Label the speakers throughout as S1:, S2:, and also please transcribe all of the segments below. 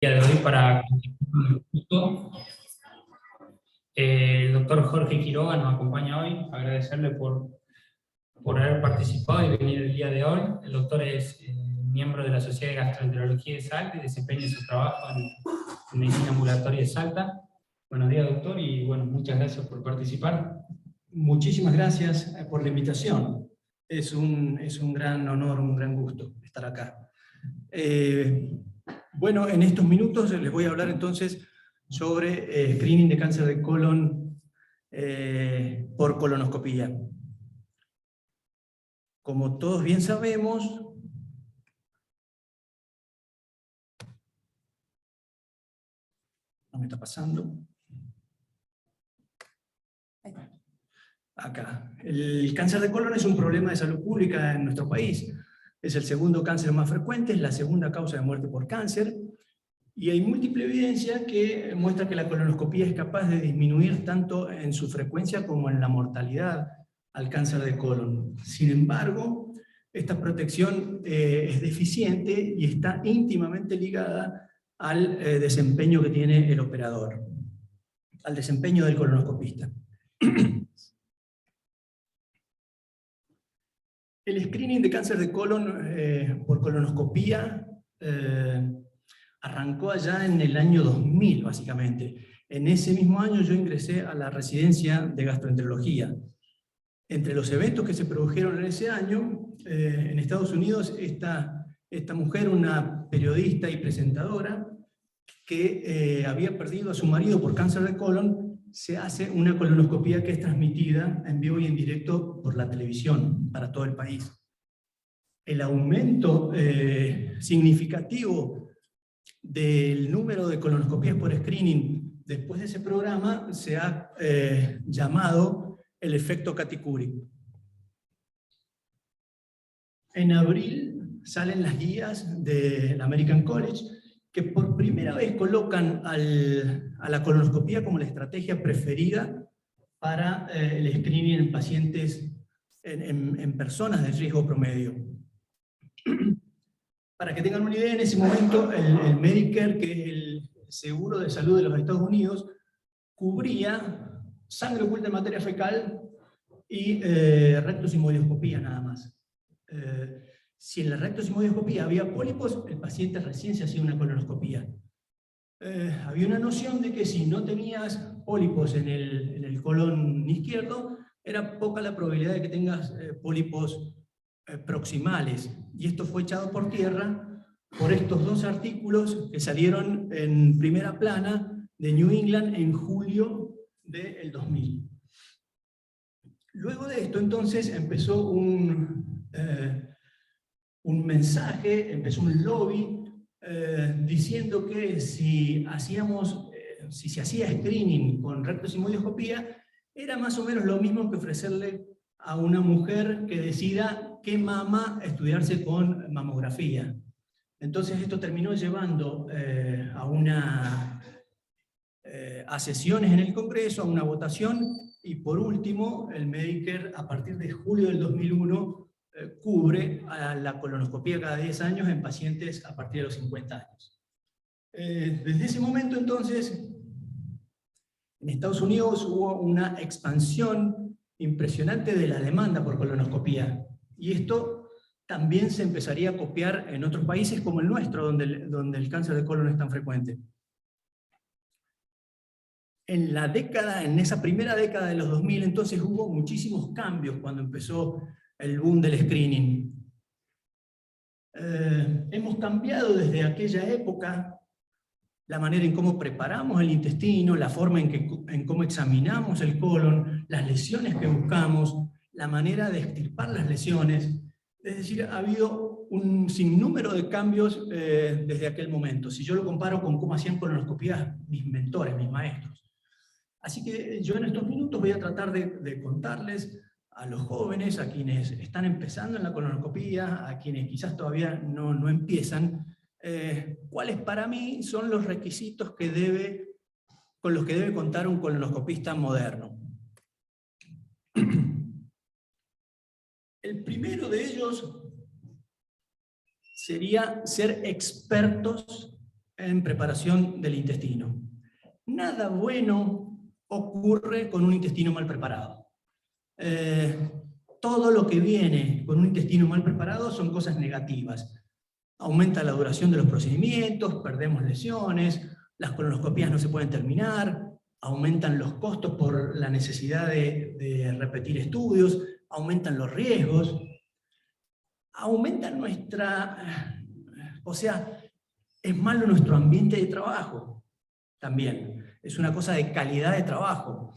S1: día de hoy para el doctor Jorge Quiroga nos acompaña hoy, agradecerle por haber participado y venir el día de hoy. El doctor es miembro de la Sociedad de Gastroenterología de Salta y desempeña su trabajo en medicina ambulatoria de Salta. Buenos días, doctor, y bueno, muchas gracias por participar.
S2: Muchísimas gracias por la invitación. Es un gran honor, un gran gusto estar acá. Bueno, en estos minutos les voy a hablar entonces sobre screening de cáncer de colon por colonoscopía. Como todos bien sabemos, no me está pasando. Acá. El cáncer de colon es un problema de salud pública en nuestro país. Es el segundo cáncer más frecuente, es la segunda causa de muerte por cáncer, y hay múltiple evidencia que muestra que la colonoscopía es capaz de disminuir tanto en su frecuencia como en la mortalidad al cáncer de colon. Sin embargo, esta protección es deficiente y está íntimamente ligada al desempeño que tiene el operador, al desempeño del colonoscopista. El screening de cáncer de colon por colonoscopía arrancó allá en el año 2000, básicamente. En ese mismo año yo ingresé a la residencia de gastroenterología. Entre los eventos que se produjeron en ese año, en Estados Unidos, esta mujer, una periodista y presentadora, que había perdido a su marido por cáncer de colon, se hace una colonoscopía que es transmitida en vivo y en directo por la televisión para todo el país. El aumento significativo del número de colonoscopías por screening después de ese programa se ha llamado el efecto Katikuri. En abril salen las guías del American College, que por primera vez colocan a la colonoscopía como la estrategia preferida para el screening en pacientes, en personas de riesgo promedio. Para que tengan una idea, en ese momento el Medicare, que es el seguro de salud de los Estados Unidos, cubría sangre oculta en materia fecal y rectosimodioscopía nada más. Si en la rectosimodioscopía había pólipos, el paciente recién se hacía una colonoscopía. Había una noción de que si no tenías pólipos en el colon izquierdo, era poca la probabilidad de que tengas pólipos proximales. Y esto fue echado por tierra por estos dos artículos que salieron en primera plana de New England en julio del 2000. Luego de esto, entonces, empezó un mensaje, empezó un lobby diciendo que si se hacía screening con rectosimodioscopía, era más o menos lo mismo que ofrecerle a una mujer que decida qué mama estudiarse con mamografía. Entonces esto terminó llevando a sesiones en el Congreso, a una votación, y por último, el Medicare, a partir de julio del 2001, cubre a la colonoscopía cada 10 años en pacientes a partir de los 50 años. Desde ese momento, entonces, en Estados Unidos hubo una expansión impresionante de la demanda por colonoscopía, y esto también se empezaría a copiar en otros países como el nuestro, donde el cáncer de colon es tan frecuente. En esa primera década de los 2000, entonces hubo muchísimos cambios cuando empezó el boom del screening. Hemos cambiado desde aquella época la manera en cómo preparamos el intestino, la forma en cómo examinamos el colon, las lesiones que buscamos, la manera de extirpar las lesiones. Es decir, ha habido un sinnúmero de cambios desde aquel momento. Si yo lo comparo con cómo hacían colonoscopías mis mentores, mis maestros. Así que yo en estos minutos voy a tratar de contarles a los jóvenes, a quienes están empezando en la colonoscopía, a quienes quizás todavía no empiezan, cuáles para mí son los requisitos con los que debe contar un colonoscopista moderno. El primero de ellos sería ser expertos en preparación del intestino. Nada bueno ocurre con un intestino mal preparado. Todo lo que viene con un intestino mal preparado son cosas negativas. Aumenta la duración de los procedimientos, perdemos lesiones, las colonoscopías no se pueden terminar, aumentan los costos por la necesidad de repetir estudios, aumentan los riesgos, aumentan es malo nuestro ambiente de trabajo también, es una cosa de calidad de trabajo.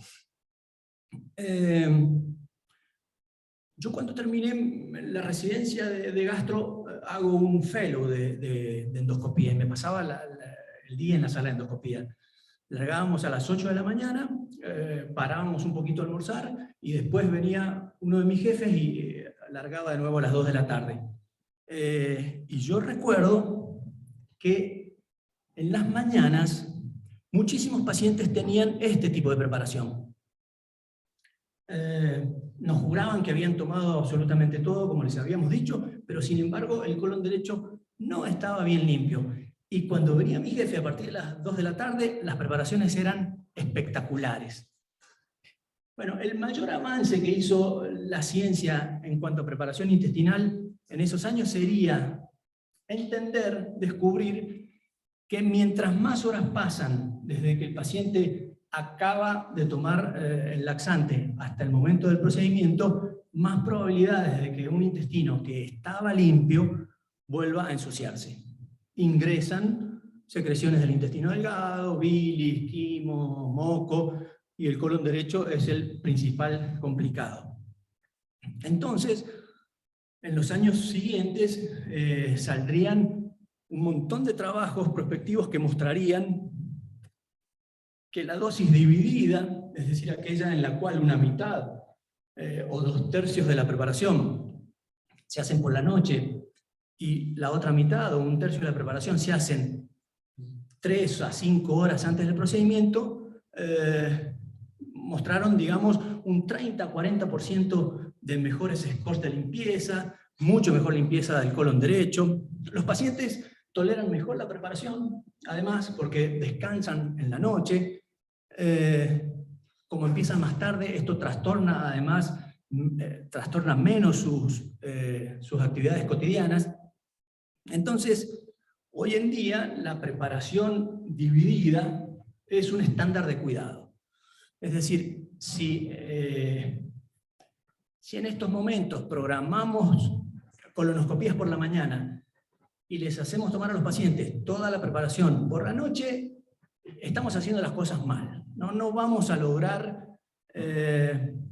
S2: Yo cuando terminé la residencia de gastro hago un fellow de endoscopía y me pasaba el día en la sala de endoscopía. Largábamos a las 8 de la mañana, parábamos un poquito a almorzar y después venía uno de mis jefes y largaba de nuevo a las 2 de la tarde. Y yo recuerdo que en las mañanas muchísimos pacientes tenían este tipo de preparación. Nos juraban que habían tomado absolutamente todo, como les habíamos dicho, pero sin embargo el colon derecho no estaba bien limpio. Y cuando venía mi jefe a partir de las 2 de la tarde, las preparaciones eran espectaculares. Bueno, el mayor avance que hizo la ciencia en cuanto a preparación intestinal en esos años sería descubrir que mientras más horas pasan desde que el paciente acaba de tomar el laxante hasta el momento del procedimiento, más probabilidades de que un intestino que estaba limpio vuelva a ensuciarse. Ingresan secreciones del intestino delgado, bilis, quimo, moco, y el colon derecho es el principal complicado. Entonces, en los años siguientes saldrían un montón de trabajos prospectivos que mostrarían que la dosis dividida, es decir, aquella en la cual una mitad o 2/3 de la preparación se hacen por la noche y la otra mitad o 1/3 de la preparación se hacen 3 a 5 horas antes del procedimiento, mostraron, digamos, un 30-40% de mejores scores de limpieza, mucho mejor limpieza del colon derecho. Los pacientes toleran mejor la preparación, además porque descansan en la noche. Como empiezan más tarde, esto trastorna además, trastorna menos sus actividades cotidianas. Entonces, hoy en día la preparación dividida es un estándar de cuidado. Es decir, si en estos momentos programamos colonoscopías por la mañana y les hacemos tomar a los pacientes toda la preparación por la noche, estamos haciendo las cosas mal. No vamos a lograr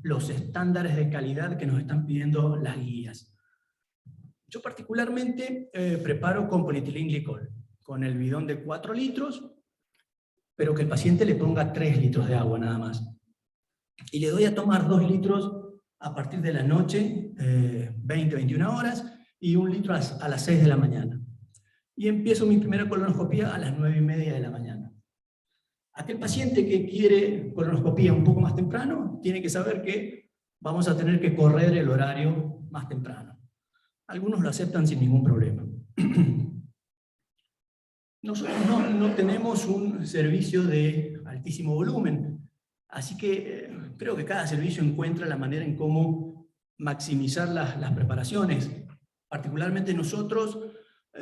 S2: los estándares de calidad que nos están pidiendo las guías. Yo particularmente preparo con polietilenglicol, con el bidón de 4 litros, pero que el paciente le ponga 3 litros de agua nada más. Y le doy a tomar 2 litros a partir de la noche, 20-21 horas, y 1 litro a las 6 de la mañana. Y empiezo mi primera colonoscopía a las 9:30 de la mañana. Aquel paciente que quiere colonoscopía un poco más temprano, tiene que saber que vamos a tener que correr el horario más temprano. Algunos lo aceptan sin ningún problema. Nosotros no tenemos un servicio de altísimo volumen, así que creo que cada servicio encuentra la manera en cómo maximizar las preparaciones. Particularmente nosotros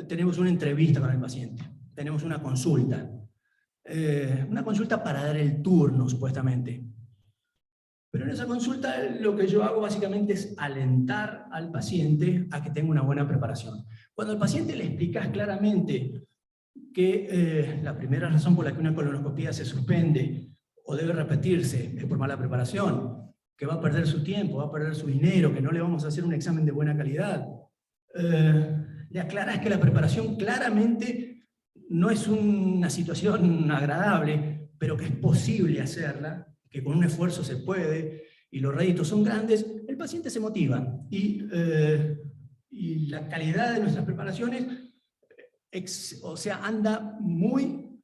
S2: tenemos una entrevista con el paciente, tenemos una consulta para dar el turno, supuestamente. Pero en esa consulta lo que yo hago básicamente es alentar al paciente a que tenga una buena preparación. Cuando al paciente le explicas claramente que la primera razón por la que una colonoscopía se suspende o debe repetirse es por mala preparación, que va a perder su tiempo, va a perder su dinero, que no le vamos a hacer un examen de buena calidad, le aclaras que la preparación claramente no es una situación agradable, pero que es posible hacerla, que con un esfuerzo se puede, y los réditos son grandes, el paciente se motiva. Y la calidad de nuestras preparaciones anda muy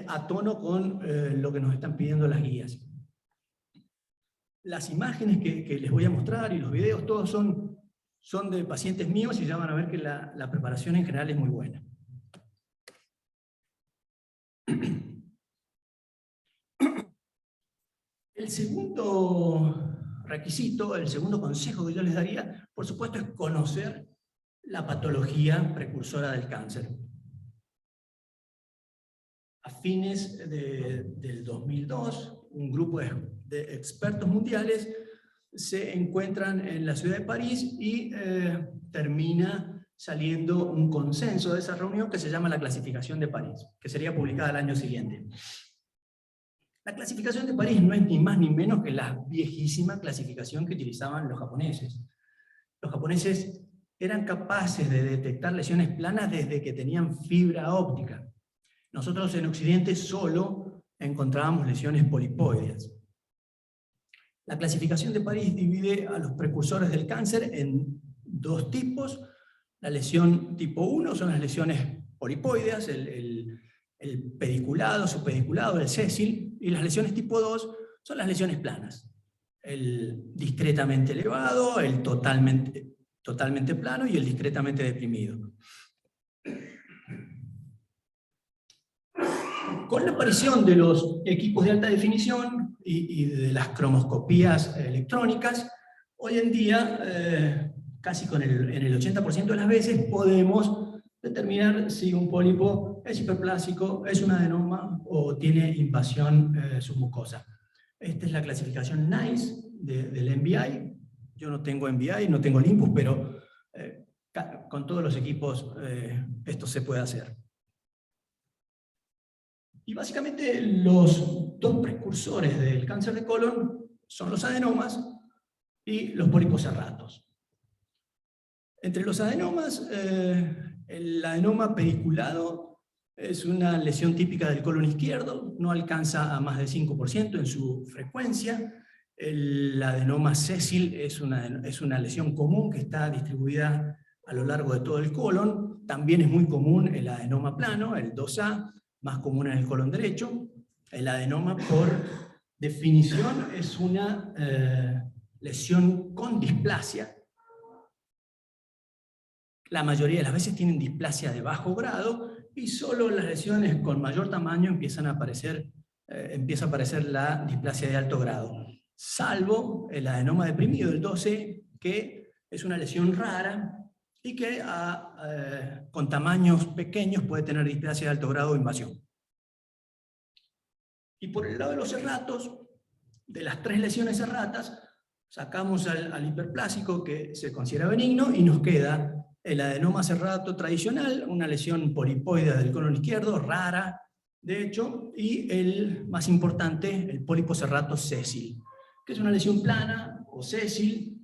S2: a tono con lo que nos están pidiendo las guías. Las imágenes que les voy a mostrar y los videos, todos son de pacientes míos y ya van a ver que la preparación en general es muy buena. El segundo requisito, el segundo consejo que yo les daría, por supuesto, es conocer la patología precursora del cáncer. A fines del 2002, un grupo de expertos mundiales se encuentran en la ciudad de París y termina saliendo un consenso de esa reunión que se llama la Clasificación de París, que sería publicada el año siguiente. La Clasificación de París no es ni más ni menos que la viejísima clasificación que utilizaban los japoneses. Los japoneses eran capaces de detectar lesiones planas desde que tenían fibra óptica. Nosotros en Occidente solo encontrábamos lesiones polipoideas. La Clasificación de París divide a los precursores del cáncer en dos tipos. La lesión tipo 1 son las lesiones polipoideas, el pediculado, subpediculado, el sésil, y las lesiones tipo 2 son las lesiones planas. El discretamente elevado, el totalmente plano y el discretamente deprimido. Con la aparición de los equipos de alta definición y de las cromoscopías electrónicas, hoy en día, casi en el 80% de las veces, podemos determinar si un pólipo es hiperplásico, es un adenoma o tiene invasión submucosa. Esta es la clasificación NICE del NBI. Yo no tengo NBI, no tengo Olympus, pero con todos los equipos esto se puede hacer. Y básicamente los dos precursores del cáncer de colon son los adenomas y los pólipos serratos. Entre los adenomas, el adenoma pediculado es una lesión típica del colon izquierdo, no alcanza a más del 5% en su frecuencia. El adenoma sésil es una lesión común que está distribuida a lo largo de todo el colon. También es muy común el adenoma plano, el 2A, más común en el colon derecho. El adenoma, por definición, es una lesión con displasia. La mayoría de las veces tienen displasia de bajo grado y solo en las lesiones con mayor tamaño empieza a aparecer la displasia de alto grado. Salvo el adenoma deprimido, el 12, que es una lesión rara y que con tamaños pequeños puede tener displasia de alto grado o invasión. Y por el lado de los serratos, de las 3 lesiones serratas, sacamos al hiperplásico, que se considera benigno, y nos queda el adenoma serrato tradicional, una lesión polipoidea del colon izquierdo, rara, de hecho, y el más importante, el pólipo serrato sésil, que es una lesión plana o sésil,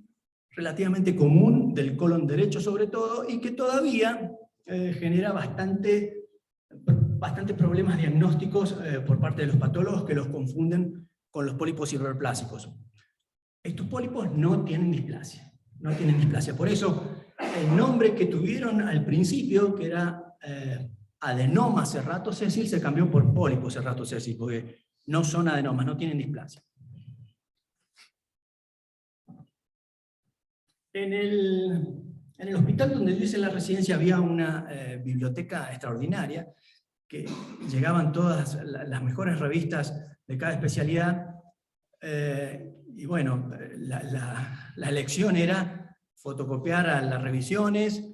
S2: relativamente común del colon derecho sobre todo, y que todavía genera bastante problemas diagnósticos por parte de los patólogos que los confunden con los pólipos hiperplásicos. Estos pólipos no tienen displasia, por eso el nombre que tuvieron al principio, que era adenoma serrato sésil, se cambió por pólipo serrato sésil, porque no son adenomas, no tienen displasia. En el hospital donde yo hice la residencia había una biblioteca extraordinaria, que llegaban todas las mejores revistas de cada especialidad, y bueno, la lección era fotocopiar a las revisiones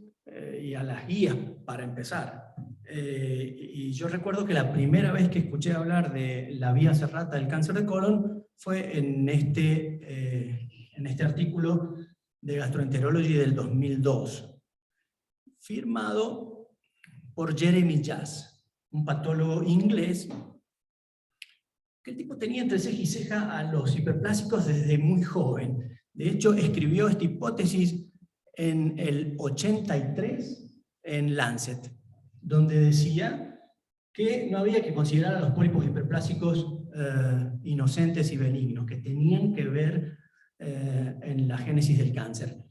S2: y a las guías para empezar. Y yo recuerdo que la primera vez que escuché hablar de la vía serrata del cáncer de colon fue en este artículo de Gastroenterology del 2002, firmado por Jeremy Jazz, un patólogo inglés, que el tipo tenía entre ceja y ceja a los hiperplásicos desde muy joven. De hecho, escribió esta hipótesis en el 83 en Lancet, donde decía que no había que considerar a los pólipos hiperplásicos inocentes y benignos, que tenían que ver en la génesis del cáncer.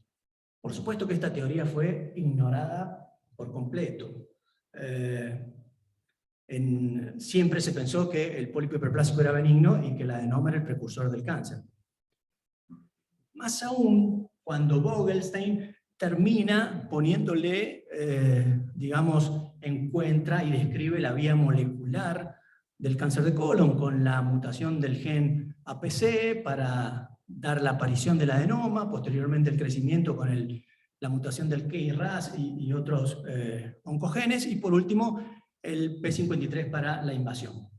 S2: Por supuesto que esta teoría fue ignorada por completo. Siempre se pensó que el pólipo hiperplásico era benigno y que el adenoma era el precursor del cáncer. Más aún, cuando Vogelstein termina poniéndole, digamos, encuentra y describe la vía molecular del cáncer de colon, con la mutación del gen APC para dar la aparición del adenoma, posteriormente el crecimiento con la mutación del KRAS y otros oncogenes, y por último el P53 para la invasión.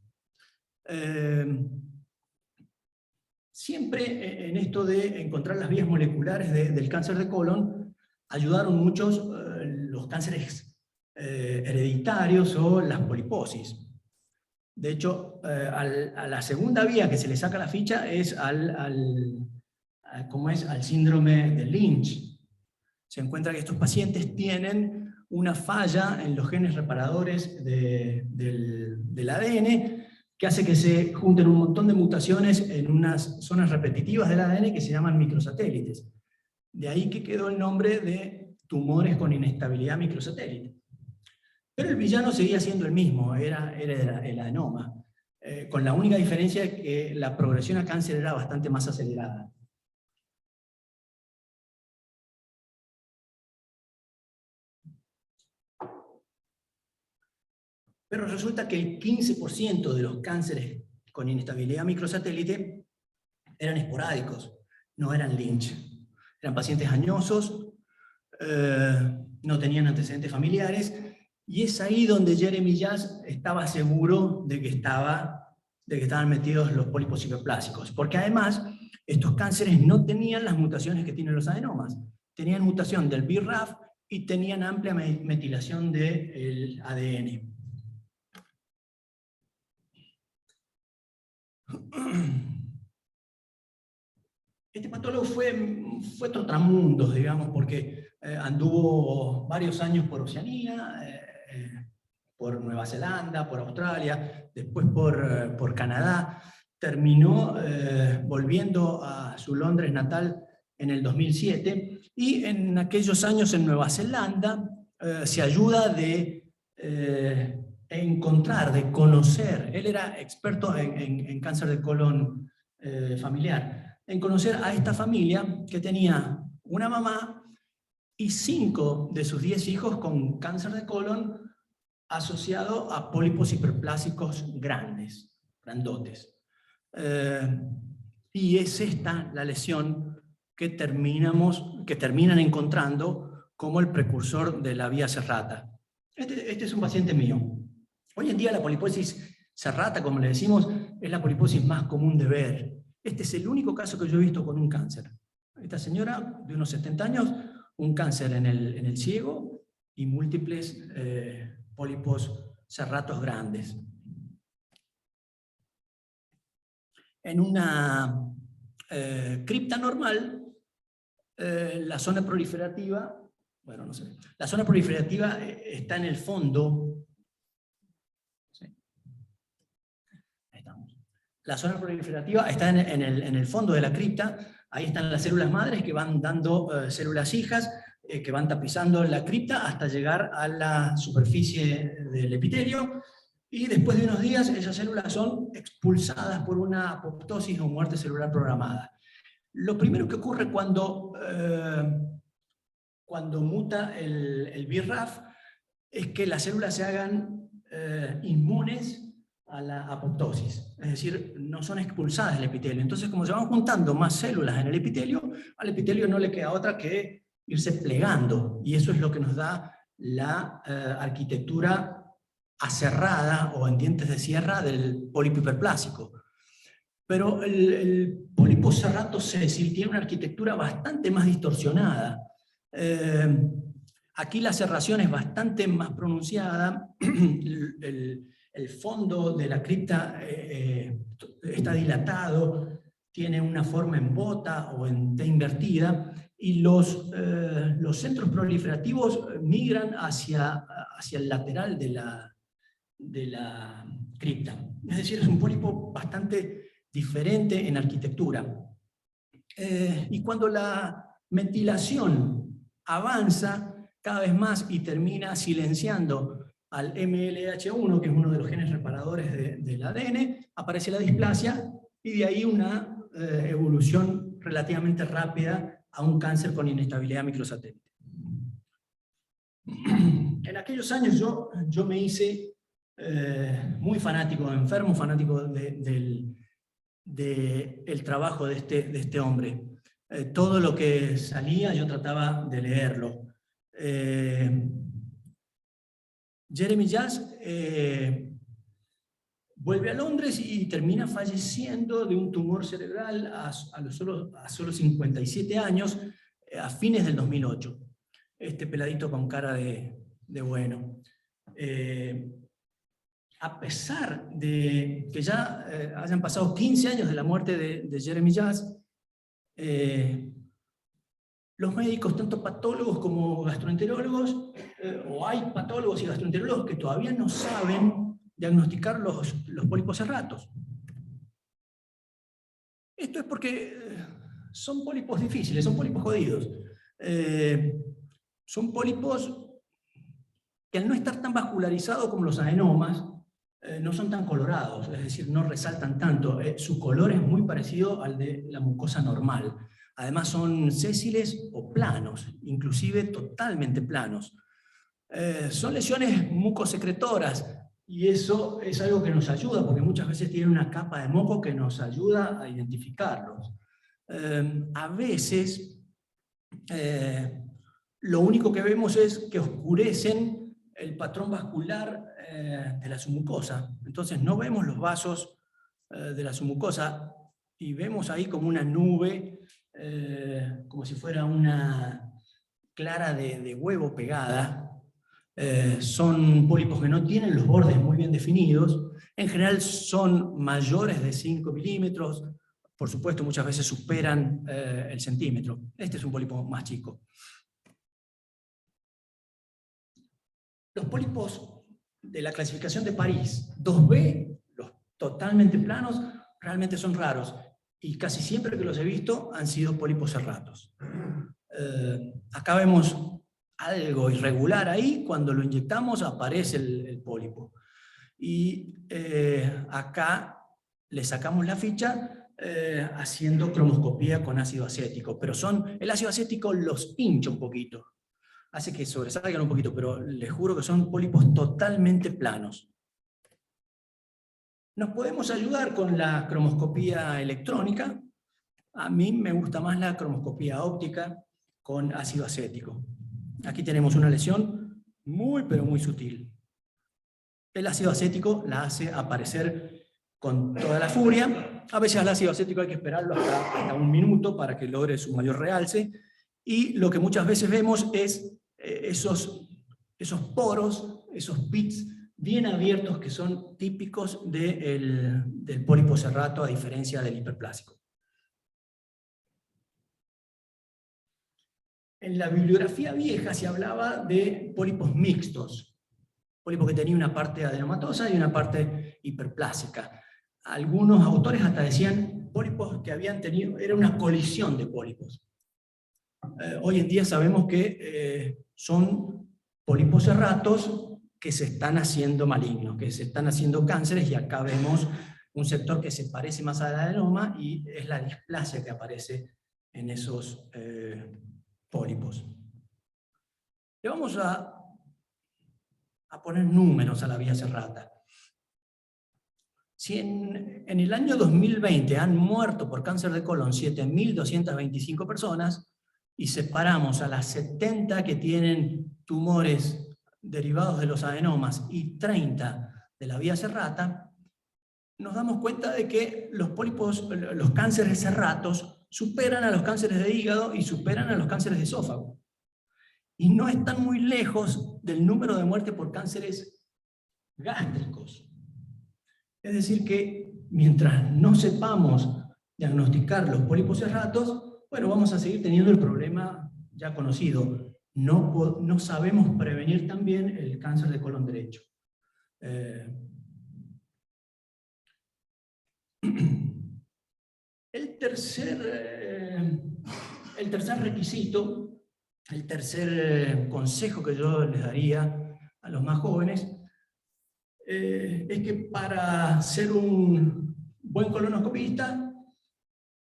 S2: Siempre en esto de encontrar las vías moleculares del cáncer de colon, ayudaron muchos los cánceres hereditarios o las poliposis. De hecho, a la segunda vía que se le saca la ficha es al síndrome de Lynch. Se encuentra que estos pacientes tienen una falla en los genes reparadores del ADN que hace que se junten un montón de mutaciones en unas zonas repetitivas del ADN que se llaman microsatélites. De ahí que quedó el nombre de tumores con inestabilidad microsatélite. Pero el villano seguía siendo el mismo, era el adenoma, con la única diferencia de que la progresión a cáncer era bastante más acelerada. Pero resulta que el 15% de los cánceres con inestabilidad microsatélite eran esporádicos, no eran Lynch. Eran pacientes añosos, no tenían antecedentes familiares, y es ahí donde Jeremy Jazz estaba seguro de que estaban metidos los pólipos hiperplásicos, porque además estos cánceres no tenían las mutaciones que tienen los adenomas. Tenían mutación del BRAF y tenían amplia metilación del ADN. Este patólogo fue trotamundos, digamos, porque anduvo varios años por Oceanía, por Nueva Zelanda, por Australia, después por Canadá. Terminó volviendo a su Londres natal en el 2007, y en aquellos años en Nueva Zelanda se ayuda de encontrar, de conocer. Él era experto en cáncer de colon familiar, en conocer a esta familia que tenía una mamá y 5 de sus 10 hijos con cáncer de colon asociado a pólipos hiperplásicos grandotes. Y es esta la lesión que terminan encontrando como el precursor de la vía serrata. Este es un paciente mío. Hoy en día la poliposis serrata, como le decimos, es la poliposis más común de ver. Este es el único caso que yo he visto con un cáncer. Esta señora de unos 70 años, un cáncer en el ciego y múltiples pólipos serratos grandes. En una cripta normal, la zona proliferativa, la zona proliferativa está en el fondo. ¿Sí? Ahí estamos. La zona proliferativa está en el fondo de la cripta. Ahí están las células madres que van dando células hijas, que van tapizando la cripta hasta llegar a la superficie del epitelio, y después de unos días esas células son expulsadas por una apoptosis o muerte celular programada. Lo primero que ocurre cuando muta el BRAF es que las células se hagan inmunes a la apoptosis, es decir, no son expulsadas del epitelio. Entonces, como se van juntando más células en el epitelio, al epitelio no le queda otra que irse plegando, y eso es lo que nos da la arquitectura aserrada o en dientes de sierra del pólipo hiperplásico. Pero el pólipo serrato-sésil tiene una arquitectura bastante más distorsionada. Aquí la serración es bastante más pronunciada, el fondo de la cripta está dilatado, tiene una forma en bota o en T invertida, y los centros proliferativos migran hacia el lateral de la cripta. Es decir, es un pólipo bastante diferente en arquitectura. Y cuando la metilación avanza cada vez más y termina silenciando al MLH1, que es uno de los genes reparadores del ADN, aparece la displasia, y de ahí una evolución relativamente rápida a un cáncer con inestabilidad microsatélite. En aquellos años yo me hice muy fanático, enfermo, fanático del trabajo de este hombre. Todo lo que salía yo trataba de leerlo. Jeremy Jazz vuelve a Londres y termina falleciendo de un tumor cerebral a solo 57 años, a fines del 2008. Este peladito con cara de bueno. A pesar de que ya hayan pasado 15 años de la muerte de Jeremy Jazz, los médicos, tanto patólogos como gastroenterólogos, o hay patólogos y gastroenterólogos que todavía no saben diagnosticar los pólipos serratos. Esto es porque son pólipos difíciles, son pólipos jodidos. Son pólipos que al no estar tan vascularizados como los adenomas, no son tan colorados, es decir, no resaltan tanto. Su color es muy parecido al de la mucosa normal. Además son sésiles o planos, inclusive totalmente planos. Son lesiones mucosecretoras, y eso es algo que nos ayuda, porque muchas veces tienen una capa de moco que nos ayuda a identificarlos. A veces, lo único que vemos es que oscurecen el patrón vascular de la submucosa. Entonces no vemos los vasos de la submucosa y vemos ahí como una nube, como si fuera una clara de huevo pegada. Son pólipos que no tienen los bordes muy bien definidos. En general son mayores de 5 milímetros. Por supuesto, muchas veces superan el centímetro. Este es un pólipo más chico. Los pólipos de la clasificación de París 2B, los totalmente planos, realmente son raros. Y casi siempre que los he visto han sido pólipos serratos. Acá vemos algo irregular ahí, cuando lo inyectamos aparece el pólipo. Y acá le sacamos la ficha haciendo cromoscopía con ácido acético, pero el ácido acético los hincha un poquito, hace que sobresalgan un poquito, pero les juro que son pólipos totalmente planos. Nos podemos ayudar con la cromoscopía electrónica. A mí me gusta más la cromoscopía óptica con ácido acético. Aquí tenemos una lesión muy, pero muy sutil. El ácido acético la hace aparecer con toda la furia. A veces al ácido acético hay que esperarlo hasta 1 minuto para que logre su mayor realce. Y lo que muchas veces vemos es esos poros, esos pits bien abiertos que son típicos del pólipo serrato, a diferencia del hiperplásico. En la bibliografía vieja se hablaba de pólipos mixtos, pólipo que tenía una parte adenomatosa y una parte hiperplásica. Algunos autores hasta decían pólipos que habían tenido, era una colisión de pólipos. Hoy en día sabemos que son pólipos serratos que se están haciendo malignos, que se están haciendo cánceres, y acá vemos un sector que se parece más al adenoma y es la displasia que aparece en esos pólipos. Le vamos a poner números a la vía serrata. Si en el año 2020 han muerto por cáncer de colon 7.225 personas, y separamos a las 70 que tienen tumores derivados de los adenomas y 30 de la vía serrata, nos damos cuenta de que los cánceres serratos superan a los cánceres de hígado y superan a los cánceres de esófago. Y no están muy lejos del número de muertes por cánceres gástricos. Es decir que mientras no sepamos diagnosticar los pólipos serratos, bueno, vamos a seguir teniendo el problema ya conocido. No sabemos prevenir también el cáncer de colon derecho. El tercer requisito, el tercer consejo que yo les daría a los más jóvenes, es que para ser un buen colonoscopista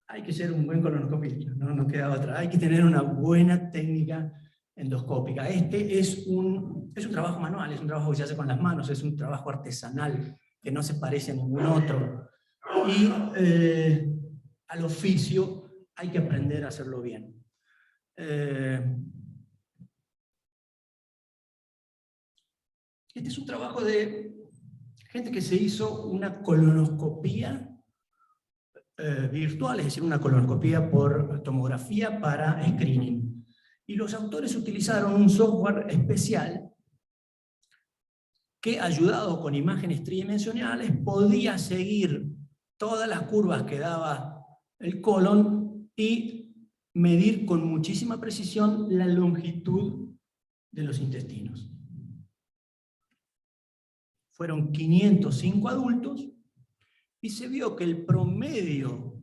S2: hay que ser un buen colonoscopista, no queda otra. Hay que tener una buena técnica endoscópica. Este es un trabajo manual, es un trabajo que se hace con las manos, es un trabajo artesanal que no se parece a ningún otro. Y al oficio hay que aprender a hacerlo bien. Este es un trabajo de gente que se hizo una colonoscopía virtual, es decir, una colonoscopía por tomografía para screening. Y los autores utilizaron un software especial que, ayudado con imágenes tridimensionales, podía seguir todas las curvas que daba el colon y medir con muchísima precisión la longitud de los intestinos. Fueron 505 adultos y se vio que el promedio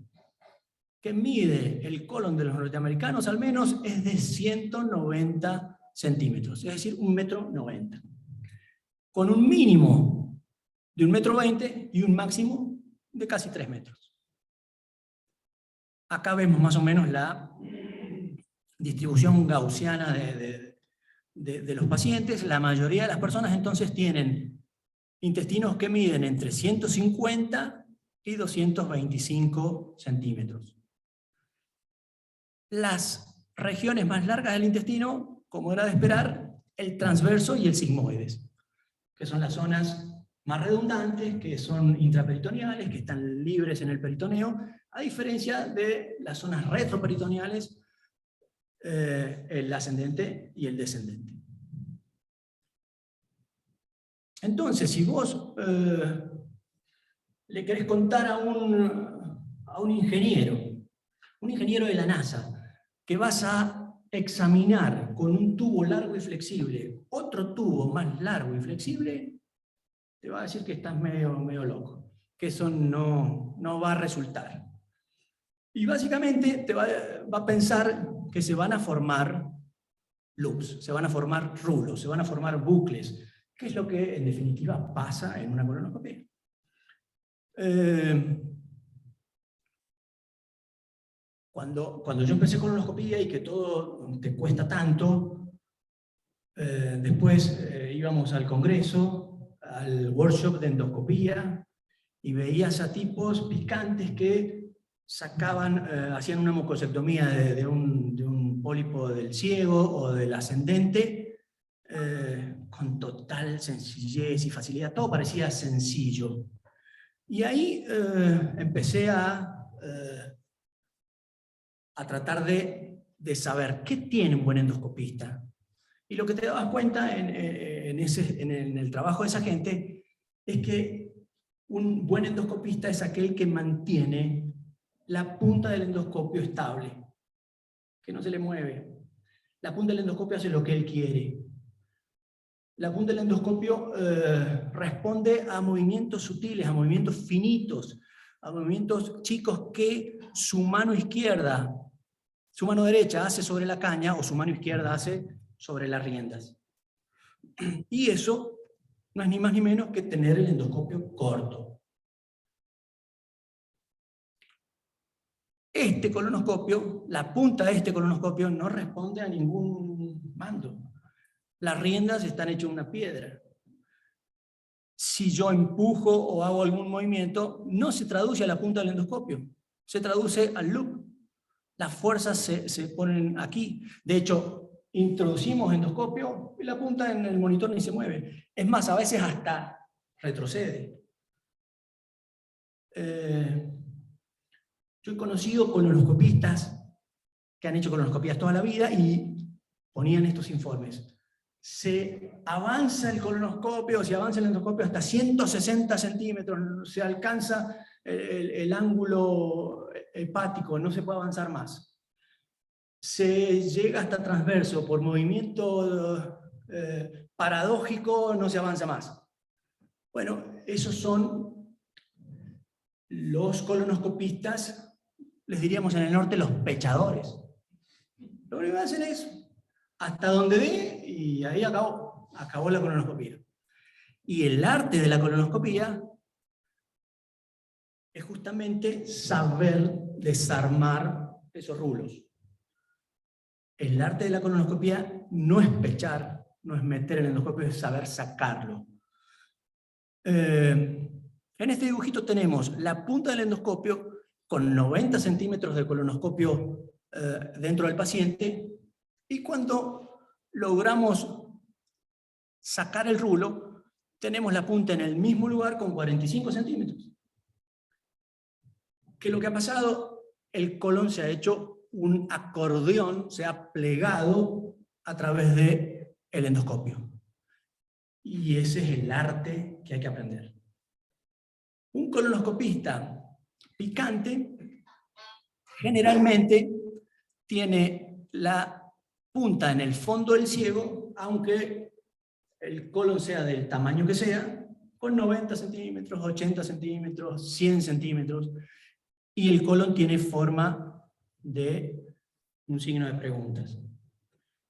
S2: que mide el colon de los norteamericanos al menos es de 190 centímetros, es decir, 1,90 m. Con un mínimo de 1,20 m y un máximo de casi 3 metros. Acá vemos más o menos la distribución gaussiana de los pacientes. La mayoría de las personas entonces tienen intestinos que miden entre 150 y 225 centímetros. Las regiones más largas del intestino, como era de esperar, el transverso y el sigmoides, que son las zonas más redundantes, que son intraperitoneales, que están libres en el peritoneo, a diferencia de las zonas retroperitoneales, el ascendente y el descendente. Entonces, si vos le querés contar a un ingeniero de la NASA, que vas a examinar con un tubo largo y flexible otro tubo más largo y flexible, te va a decir que estás medio loco, que eso no va a resultar. Y básicamente te va a pensar que se van a formar loops, se van a formar rulos, se van a formar bucles, que es lo que en definitiva pasa en una colonoscopia. Cuando yo empecé colonoscopía y que todo te cuesta tanto, después íbamos al congreso, al workshop de endoscopía, y veías a tipos picantes que sacaban, hacían una mucosectomía de un pólipo del ciego o del ascendente, con total sencillez y facilidad, todo parecía sencillo. Y ahí empecé a tratar de saber qué tiene un buen endoscopista. Y lo que te dabas cuenta en el trabajo de esa gente es que un buen endoscopista es aquel que mantiene la punta del endoscopio estable, que no se le mueve. La punta del endoscopio hace lo que él quiere. La punta del endoscopio responde a movimientos sutiles, a movimientos finitos, a movimientos chicos que su mano izquierda, su mano derecha hace sobre la caña o su mano izquierda hace sobre las riendas. Y eso no es ni más ni menos que tener el endoscopio corto. Este colonoscopio, la punta de este colonoscopio no responde a ningún mando. Las riendas están hechas de una piedra. Si yo empujo o hago algún movimiento, no se traduce a la punta del endoscopio, se traduce al loop. Las fuerzas se ponen aquí. De hecho, introducimos endoscopio y la punta en el monitor ni se mueve. Es más, a veces hasta retrocede. Yo he conocido colonoscopistas que han hecho colonoscopías toda la vida y ponían estos informes. Se avanza el colonoscopio, se avanza el endoscopio hasta 160 centímetros, se alcanza el ángulo hepático, no se puede avanzar más. Se llega hasta transverso, por movimiento paradójico no se avanza más. Bueno, esos son los colonoscopistas, les diríamos en el norte los pechadores. Lo único que hacen es hasta donde dé y ahí acabó la colonoscopía. Y el arte de la colonoscopía es justamente saber desarmar esos rulos. El arte de la colonoscopía no es pechar, no es meter el endoscopio, es saber sacarlo. En este dibujito tenemos la punta del endoscopio con 90 centímetros de colonoscopio dentro del paciente, y cuando logramos sacar el rulo, tenemos la punta en el mismo lugar con 45 centímetros. ¿Qué es lo que ha pasado? El colon se ha hecho un acordeón, se ha plegado a través del endoscopio. Y ese es el arte que hay que aprender. Un colonoscopista picante generalmente tiene la punta en el fondo del ciego, aunque el colon sea del tamaño que sea, con 90 centímetros, 80 centímetros, 100 centímetros, y el colon tiene forma de un signo de preguntas.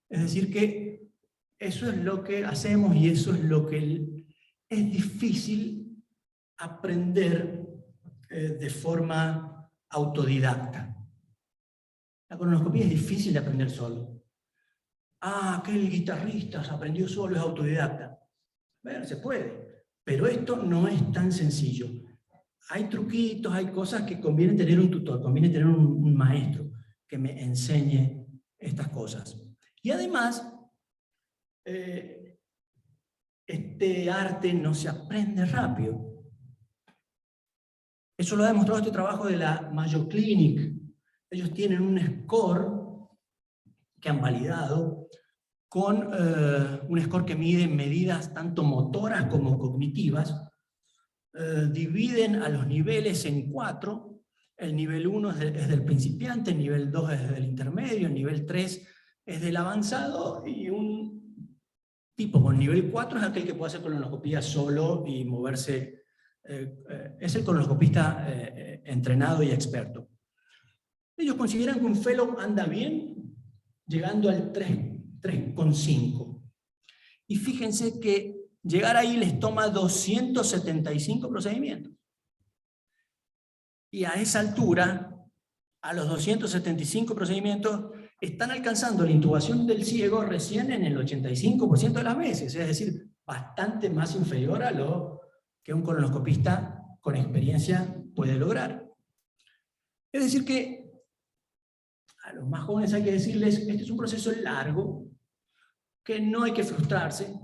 S2: Es decir que eso es lo que hacemos y eso es lo que es difícil aprender de forma autodidacta. La colonoscopia es difícil de aprender solo. Ah, que el guitarrista se aprendió solo, es autodidacta. Bueno, se puede, pero esto no es tan sencillo. Hay truquitos, hay cosas que conviene tener un tutor, conviene tener un maestro que me enseñe estas cosas. Y además, este arte no se aprende rápido. Eso lo ha demostrado este trabajo de la Mayo Clinic. Ellos tienen un score que han validado con un score que mide medidas tanto motoras como cognitivas. Dividen a los niveles en 4. El nivel 1 es del principiante, el nivel 2 es del intermedio, el nivel 3 es del avanzado, y un tipo con nivel 4 es aquel que puede hacer colonoscopía solo y moverse. Es el colonoscopista entrenado y experto. Ellos consideran que un fellow anda bien llegando al 3,5. Y fíjense que llegar ahí les toma 275 procedimientos. Y a esa altura, a los 275 procedimientos, están alcanzando la intubación del ciego recién en el 85% de las veces, es decir, bastante más inferior a lo que un colonoscopista con experiencia puede lograr. Es decir que a los más jóvenes hay que decirles, este es un proceso largo, que no hay que frustrarse.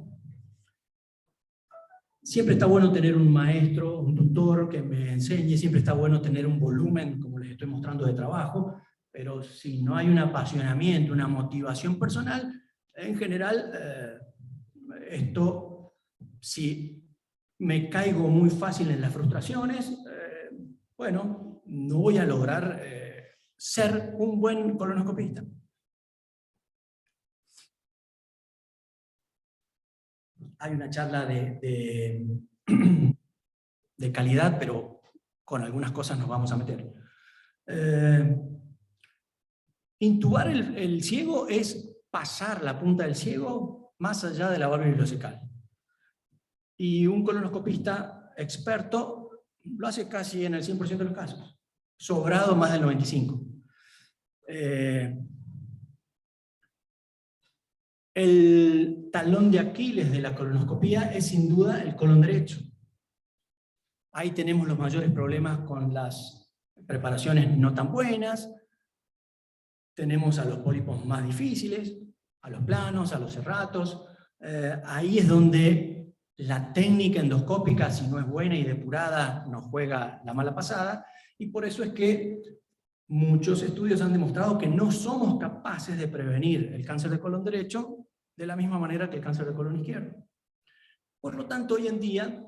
S2: Siempre está bueno tener un maestro, un tutor que me enseñe, siempre está bueno tener un volumen, como les estoy mostrando, de trabajo, pero si no hay un apasionamiento, una motivación personal, en general, si me caigo muy fácil en las frustraciones, bueno, no voy a lograr ser un buen colonoscopista. Hay una charla de calidad, pero con algunas cosas nos vamos a meter. Intubar el ciego es pasar la punta del ciego más allá de la válvula ileocecal. Y un colonoscopista experto lo hace casi en el 100% de los casos, sobrado más del 95%. El talón de Aquiles de la colonoscopía es sin duda el colon derecho. Ahí tenemos los mayores problemas con las preparaciones no tan buenas, tenemos a los pólipos más difíciles, a los planos, a los serratos. Ahí es donde la técnica endoscópica, si no es buena y depurada, nos juega la mala pasada, y por eso es que muchos estudios han demostrado que no somos capaces de prevenir el cáncer de colon derecho de la misma manera que el cáncer de colon izquierdo. Por lo tanto, hoy en día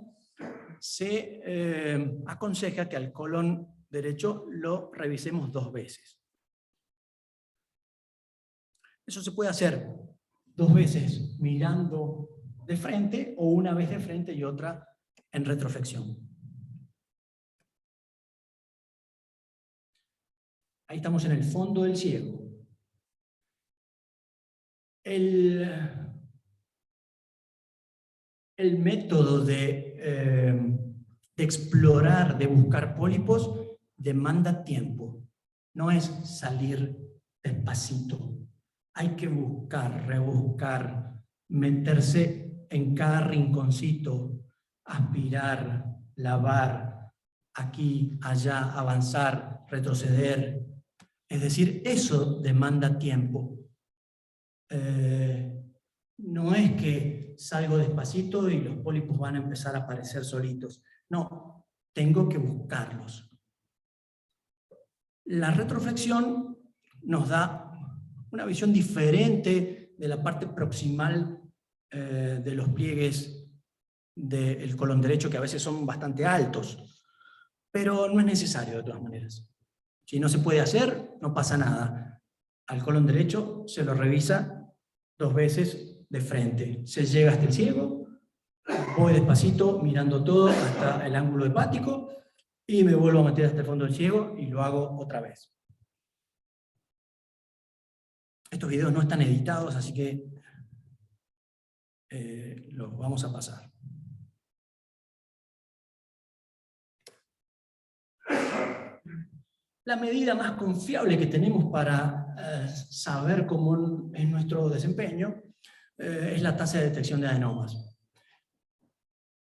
S2: se aconseja que al colon derecho lo revisemos 2 veces. Eso se puede hacer 2 veces mirando de frente, o una vez de frente y otra en retroflexión. Ahí estamos en el fondo del ciego. El método de explorar, de buscar pólipos, demanda tiempo. No es salir despacito hay que buscar, rebuscar, meterse en cada rinconcito, aspirar, lavar, aquí, allá, avanzar, retroceder. Es decir, eso demanda tiempo. No es que salgo despacito y los pólipos van a empezar a aparecer solitos. No, tengo que buscarlos. La retroflexión nos da una visión diferente de la parte proximal de los pliegues del colon derecho, que a veces son bastante altos, pero no es necesario de todas maneras. Si no se puede hacer, no pasa nada. Al colon derecho se lo revisa 2 veces de frente. Se llega hasta el ciego, voy despacito mirando todo hasta el ángulo hepático y me vuelvo a meter hasta el fondo del ciego y lo hago otra vez. Estos videos no están editados, así que los vamos a pasar. La medida más confiable que tenemos para saber cómo es nuestro desempeño es la tasa de detección de adenomas,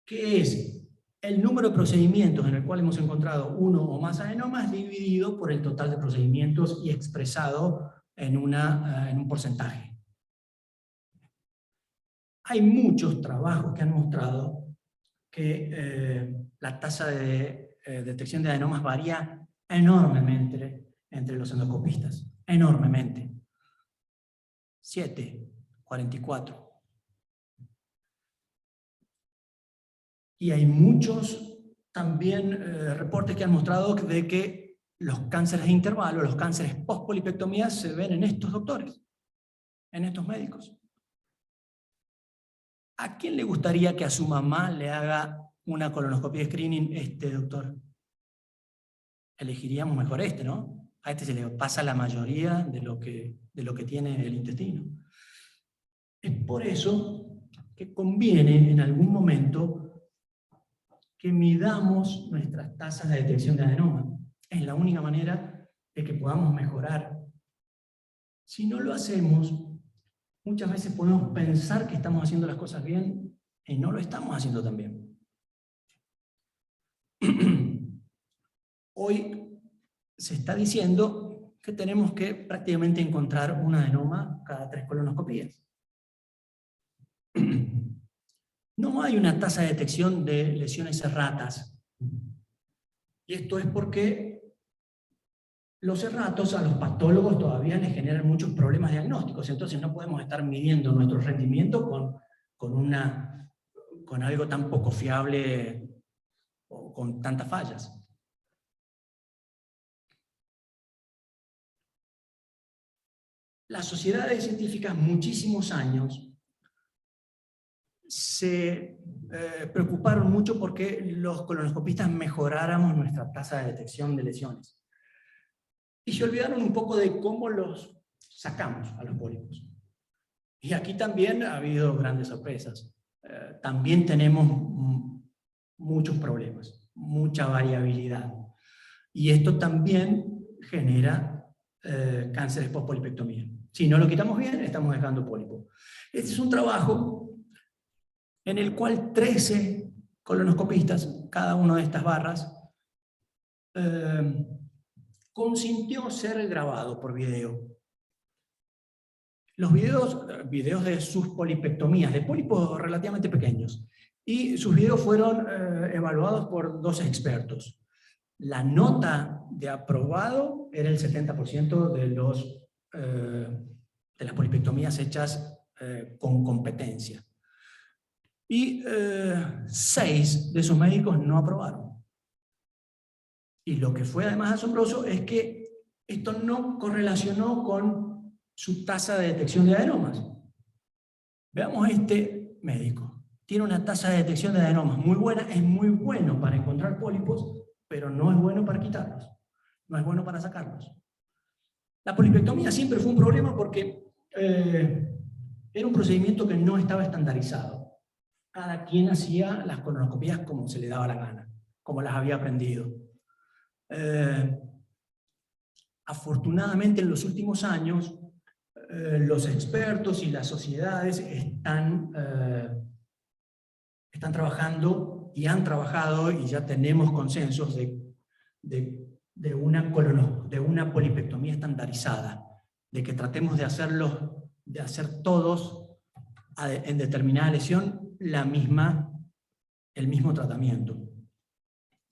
S2: que es el número de procedimientos en el cual hemos encontrado uno o más adenomas dividido por el total de procedimientos y expresado en un porcentaje. Hay muchos trabajos que han mostrado que la tasa de detección de adenomas varía enormemente entre los endoscopistas, enormemente. 7, 44. Y hay muchos también reportes que han mostrado de que los cánceres de intervalo, los cánceres post-polipectomía se ven en estos doctores, en estos médicos. ¿A quién le gustaría que a su mamá le haga una colonoscopia de screening este doctor? Elegiríamos mejor este, ¿no? A este se le pasa la mayoría de lo que tiene el intestino. Es por eso que conviene en algún momento que midamos nuestras tasas de detección de adenoma. Es la única manera de que podamos mejorar. Si no lo hacemos, muchas veces podemos pensar que estamos haciendo las cosas bien y no lo estamos haciendo tan bien. Hoy se está diciendo que tenemos que prácticamente encontrar un adenoma cada 3 colonoscopías. No hay una tasa de detección de lesiones erratas. Y esto es porque los erratos a los patólogos todavía les generan muchos problemas diagnósticos, entonces no podemos estar midiendo nuestro rendimiento con algo tan poco fiable o con tantas fallas. Las sociedades científicas, muchísimos años, se preocuparon mucho porque los colonoscopistas mejoráramos nuestra tasa de detección de lesiones. Y se olvidaron un poco de cómo los sacamos a los pólipos. Y aquí también ha habido grandes sorpresas. También tenemos muchos problemas, mucha variabilidad. Y esto también genera cánceres post-polipectomía. Si no lo quitamos bien, estamos dejando pólipo. Este es un trabajo en el cual 13 colonoscopistas, cada una de estas barras, consintió ser grabado por video. Los videos de sus polipectomías, de pólipos relativamente pequeños, y sus videos fueron evaluados por 2 expertos. La nota de aprobado era el 70% de las polipectomías hechas con competencia. Y 6 de esos médicos no aprobaron. Y lo que fue además asombroso es que esto no correlacionó con su tasa de detección de adenomas. Veamos a este médico. Tiene una tasa de detección de adenomas muy buena, es muy bueno para encontrar pólipos, pero no es bueno para quitarlos, no es bueno para sacarlos. La polipectomía siempre fue un problema porque era un procedimiento que no estaba estandarizado. Cada quien hacía las colonoscopías como se le daba la gana, como las había aprendido. Afortunadamente en los últimos años los expertos y las sociedades están trabajando y han trabajado, y ya tenemos consensos de una polipectomía estandarizada, de que tratemos de hacer todos en determinada lesión el mismo tratamiento.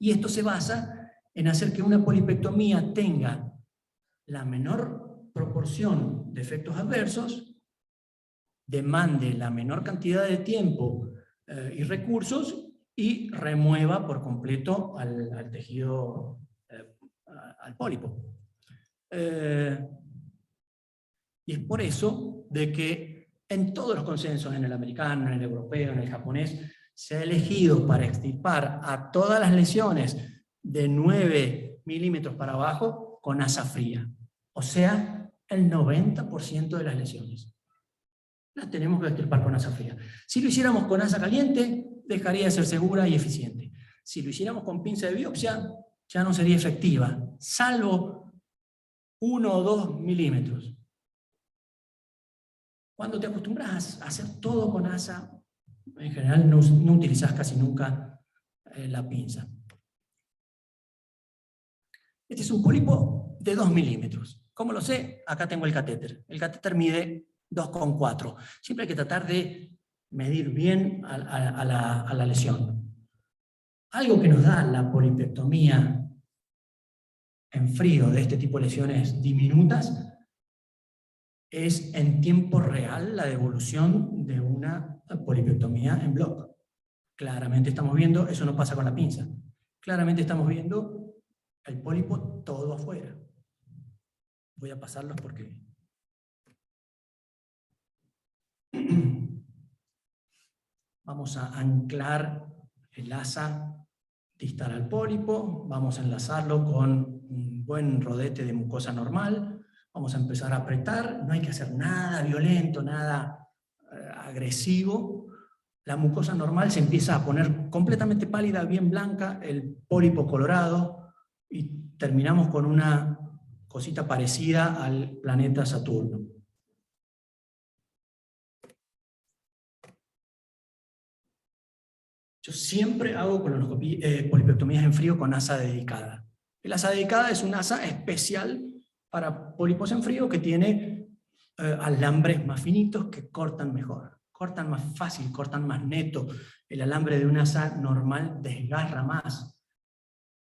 S2: Y esto se basa en hacer que una polipectomía tenga la menor proporción de efectos adversos, demande la menor cantidad de tiempo y recursos, y remueva por completo al tejido, al pólipo. Y es por eso de que en todos los consensos, en el americano, en el europeo, en el japonés, se ha elegido para extirpar a todas las lesiones de 9 milímetros para abajo con asa fría. O sea, el 90% de las lesiones las tenemos que extirpar con asa fría. Si lo hiciéramos con asa caliente, dejaría de ser segura y eficiente. Si lo hiciéramos con pinza de biopsia, ya no sería efectiva, salvo 1 o 2 milímetros. Cuando te acostumbras a hacer todo con asa, en general no utilizas casi nunca la pinza. Este es un pólipo de 2 milímetros. ¿Cómo lo sé? Acá tengo el catéter. El catéter mide 2,4. Siempre hay que tratar de medir bien a la lesión. Algo que nos da la polipectomía en frío de este tipo de lesiones diminutas es en tiempo real la devolución de una polipectomía en bloc. Claramente estamos viendo, eso no pasa con la pinza, claramente estamos viendo el pólipo todo afuera. Voy a pasarlos porque... Vamos a anclar el asa distal al pólipo, vamos a enlazarlo con un buen rodete de mucosa normal, vamos a empezar a apretar, no hay que hacer nada violento, nada agresivo. La mucosa normal se empieza a poner completamente pálida, bien blanca, el pólipo colorado, y terminamos con una cosita parecida al planeta Saturno. Yo siempre hago polipectomías en frío con asa dedicada. El asa dedicada es una asa especial para pólipos en frío que tiene alambres más finitos que cortan mejor. Cortan más fácil, cortan más neto. El alambre de una asa normal desgarra más.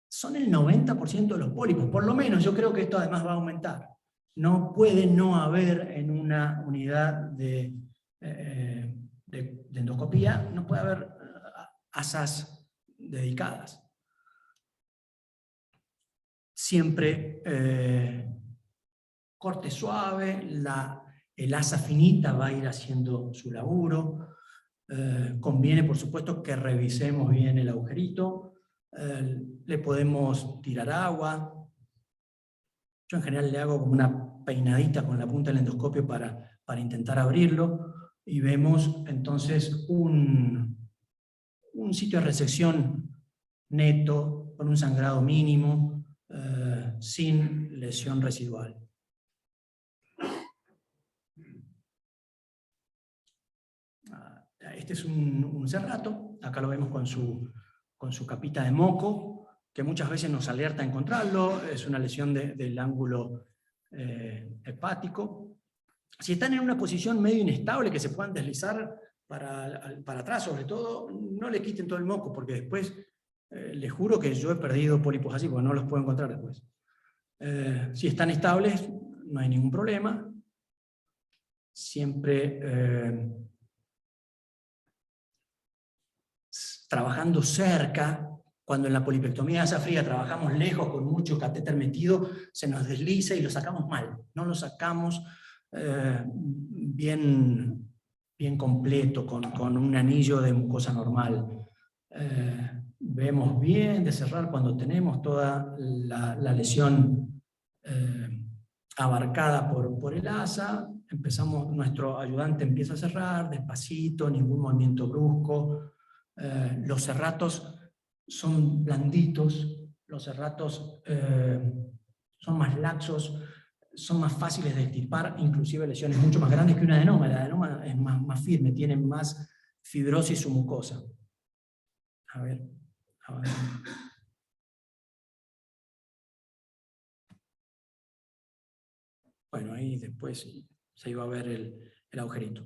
S2: Son el 90% de los pólipos, por lo menos. Yo creo que esto además va a aumentar. No puede no haber en una unidad de endoscopía, no puede haber asas dedicadas. Siempre corte suave, el asa finita va a ir haciendo su laburo. Conviene, por supuesto, que revisemos bien el agujerito. Le podemos tirar agua. Yo en general le hago como una peinadita con la punta del endoscopio para intentar abrirlo, y vemos entonces un sitio de resección neto, con un sangrado mínimo, sin lesión residual. Este es un cerrato, acá lo vemos con su capita de moco, que muchas veces nos alerta a encontrarlo, es una lesión del ángulo hepático. Si están en una posición medio inestable, que se puedan deslizar para atrás sobre todo, no le quiten todo el moco, porque después les juro que yo he perdido pólipos así, porque no los puedo encontrar después. Si están estables, no hay ningún problema. Siempre trabajando cerca. Cuando en la polipectomía de asa fría trabajamos lejos con mucho catéter metido, se nos desliza y lo sacamos mal. No lo sacamos bien completo, con un anillo de mucosa normal. Vemos bien de cerrar cuando tenemos toda la lesión abarcada por el asa. Nuestro ayudante empieza a cerrar despacito, ningún movimiento brusco. Los cerratos son blanditos, los cerratos son más laxos. son más fáciles de extirpar, inclusive lesiones mucho más grandes que un adenoma. El adenoma es más firme, tiene más fibrosis su mucosa. A ver, avanzamos. Bueno, ahí después se iba a ver el agujerito.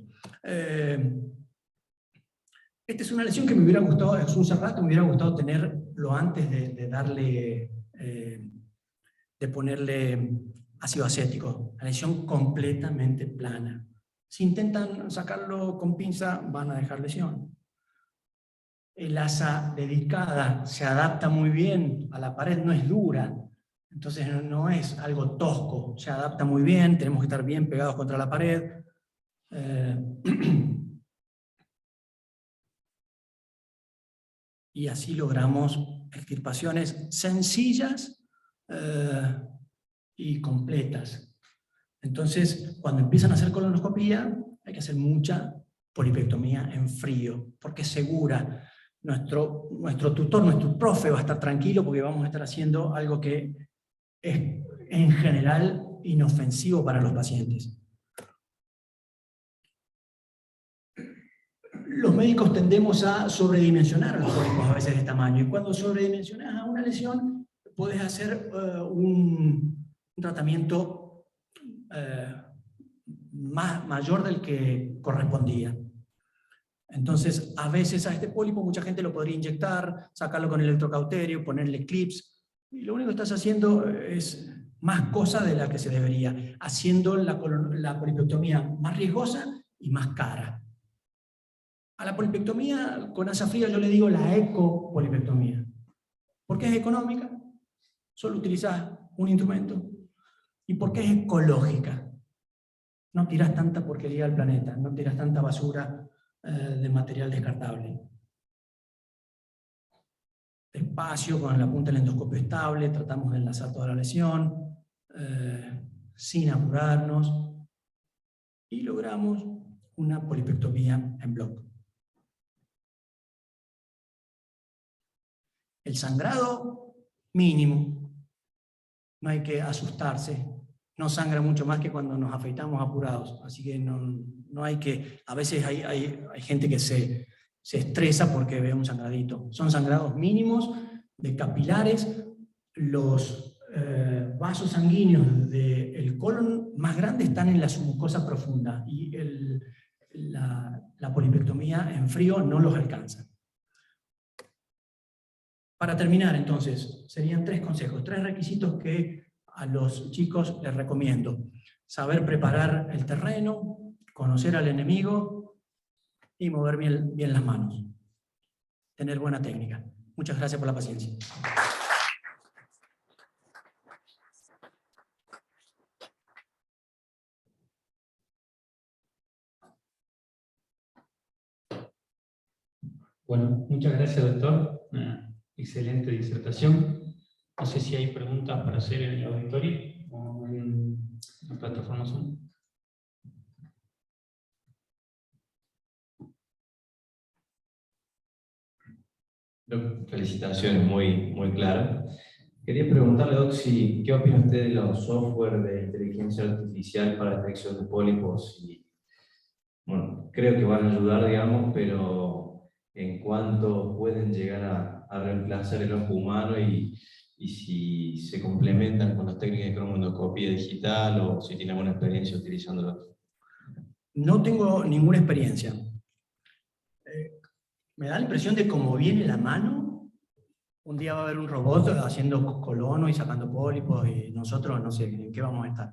S2: Esta es una lesión que me hubiera gustado, es un cerrato, me hubiera gustado tenerlo antes de darle, de ponerle ácido acético. La lesión completamente plana. Si intentan sacarlo con pinza, van a dejar lesión. El asa dedicada se adapta muy bien a la pared, no es dura. Entonces no es algo tosco, se adapta muy bien, tenemos que estar bien pegados contra la pared. Y así logramos extirpaciones sencillas y completas. Entonces, cuando empiezan a hacer colonoscopía, hay que hacer mucha polipectomía en frío, porque es segura. Nuestro tutor, nuestro profe va a estar tranquilo porque vamos a estar haciendo algo que es en general inofensivo para los pacientes. Los médicos tendemos a sobredimensionar a los pólipos a veces de tamaño, y cuando sobredimensionas a una lesión, puedes hacer un tratamiento mayor del que correspondía. Entonces, a veces a este pólipo mucha gente lo podría inyectar, sacarlo con electrocauterio, ponerle clips, y lo único que estás haciendo es más cosa de la que se debería, haciendo la polipectomía más riesgosa y más cara. A la polipectomía con asa fría yo le digo la ecopolipectomía. ¿Por qué es económica? Solo utilizas un instrumento. ¿Y por qué es ecológica? No tiras tanta porquería al planeta, no tiras tanta basura de material descartable. Despacio, con la punta del endoscopio estable, tratamos de enlazar toda la lesión, sin apurarnos, y logramos una polipectomía en bloque. El sangrado mínimo, no hay que asustarse, no sangra mucho más que cuando nos afeitamos apurados, así que no hay que, a veces hay gente que se estresa porque ve un sangradito. Son sangrados mínimos de capilares. Los vasos sanguíneos del colon más grandes están en la submucosa profunda y la polipectomía en frío no los alcanza. Para terminar, entonces, serían 3 consejos, 3 requisitos que a los chicos les recomiendo. Saber preparar el terreno, conocer al enemigo y mover bien las manos. Tener buena técnica. Muchas gracias por la paciencia.
S1: Bueno, muchas gracias, doctor. Una excelente disertación. No sé si hay preguntas para hacer en el auditorio o en la plataforma Zoom.
S3: Felicitaciones, muy claro. Quería preguntarle, Doc, ¿qué opina usted de los software de inteligencia artificial para detección de pólipos? Bueno, creo que van a ayudar, digamos, pero en cuánto pueden llegar a reemplazar el ojo humano y si se complementan con las técnicas de cromoendoscopía digital o si tiene alguna experiencia utilizándolas.
S2: No tengo ninguna experiencia. Me da la impresión de cómo viene la mano, un día va a haber un robot haciendo colono y sacando pólipos y nosotros no sé en qué vamos a estar.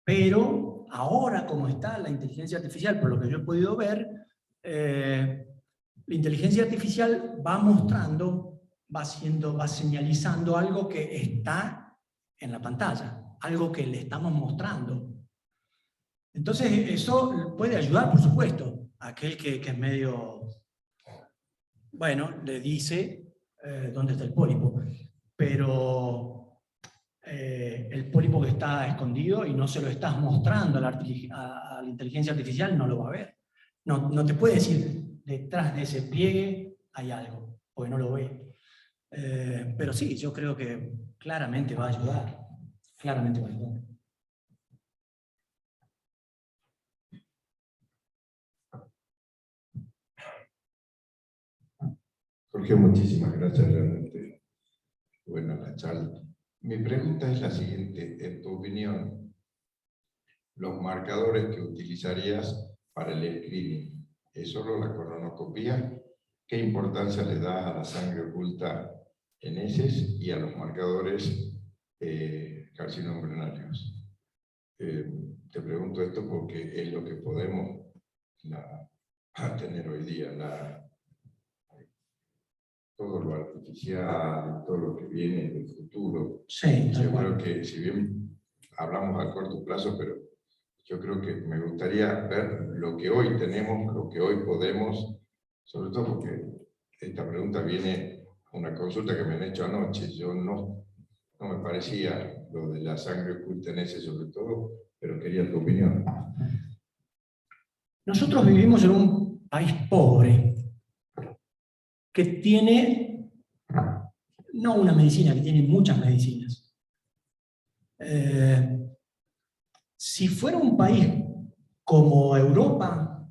S2: Pero ahora, como está la inteligencia artificial, por lo que yo he podido ver, la inteligencia artificial va mostrando, va señalizando algo que está en la pantalla, algo que le estamos mostrando. Entonces eso puede ayudar, por supuesto. Aquel que es medio, bueno, le dice dónde está el pólipo, pero el pólipo que está escondido y no se lo estás mostrando a la inteligencia artificial no lo va a ver. No te puede decir, detrás de ese pliegue hay algo, porque no lo ve. Pero sí, yo creo que claramente va a ayudar. claramente válido.
S4: Jorge, muchísimas gracias, realmente buena la charla. Mi pregunta es la siguiente: en tu opinión, los marcadores que utilizarías para el screening, ¿es solo la colonoscopía? ¿Qué importancia le das a la sangre oculta en heces y a los marcadores carcinoembryonarios? Te pregunto esto porque es lo que podemos tener hoy día, todo lo artificial, todo lo que viene del futuro.
S2: Sí,
S4: yo creo que, si bien hablamos a corto plazo, pero yo creo que me gustaría ver lo que hoy tenemos, lo que hoy podemos, sobre todo porque esta pregunta viene a una consulta que me han hecho anoche. Yo no me parecía lo de la sangre oculta en ese sobre todo, pero quería tu opinión.
S2: Nosotros vivimos en un país pobre, que tiene, no una medicina, que tiene muchas medicinas. Si fuera un país como Europa,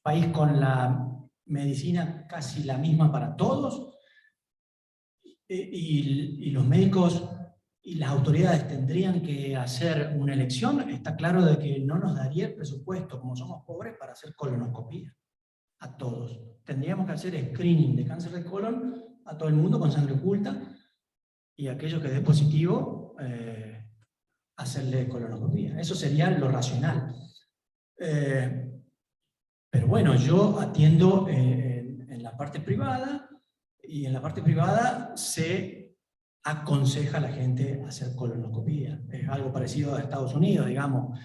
S2: país con la medicina casi la misma para todos, y los médicos y las autoridades tendrían que hacer una elección, está claro de que no nos daría el presupuesto, como somos pobres, para hacer colonoscopía a todos. Tendríamos que hacer screening de cáncer de colon a todo el mundo con sangre oculta, y aquello que dé positivo, hacerle colonoscopía. Eso sería lo racional. Pero bueno, yo atiendo en la parte privada, y en la parte privada se aconseja a la gente hacer colonoscopía. Es algo parecido a Estados Unidos, digamos.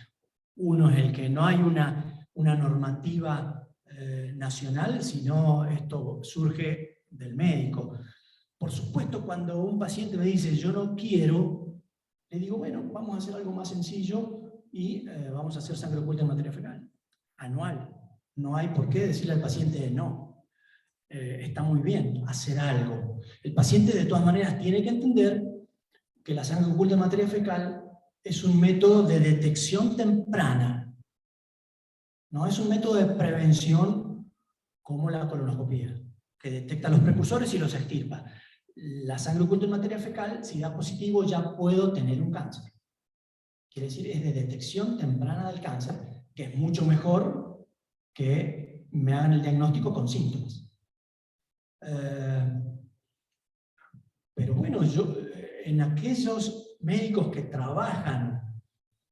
S2: Uno es el que no hay una normativa nacional, sino esto surge del médico. Por supuesto, cuando un paciente me dice yo no quiero, le digo, bueno, vamos a hacer algo más sencillo y vamos a hacer sangre oculta en materia fecal, anual. No hay por qué decirle al paciente no. Está muy bien hacer algo. El paciente de todas maneras tiene que entender que la sangre oculta en materia fecal es un método de detección temprana. No es un método de prevención como la colonoscopía, que detecta los precursores y los extirpa. La sangre oculta en materia fecal, si da positivo, ya puedo tener un cáncer. Quiere decir, es de detección temprana del cáncer, que es mucho mejor que me hagan el diagnóstico con síntomas. Pero bueno, en aquellos médicos que trabajan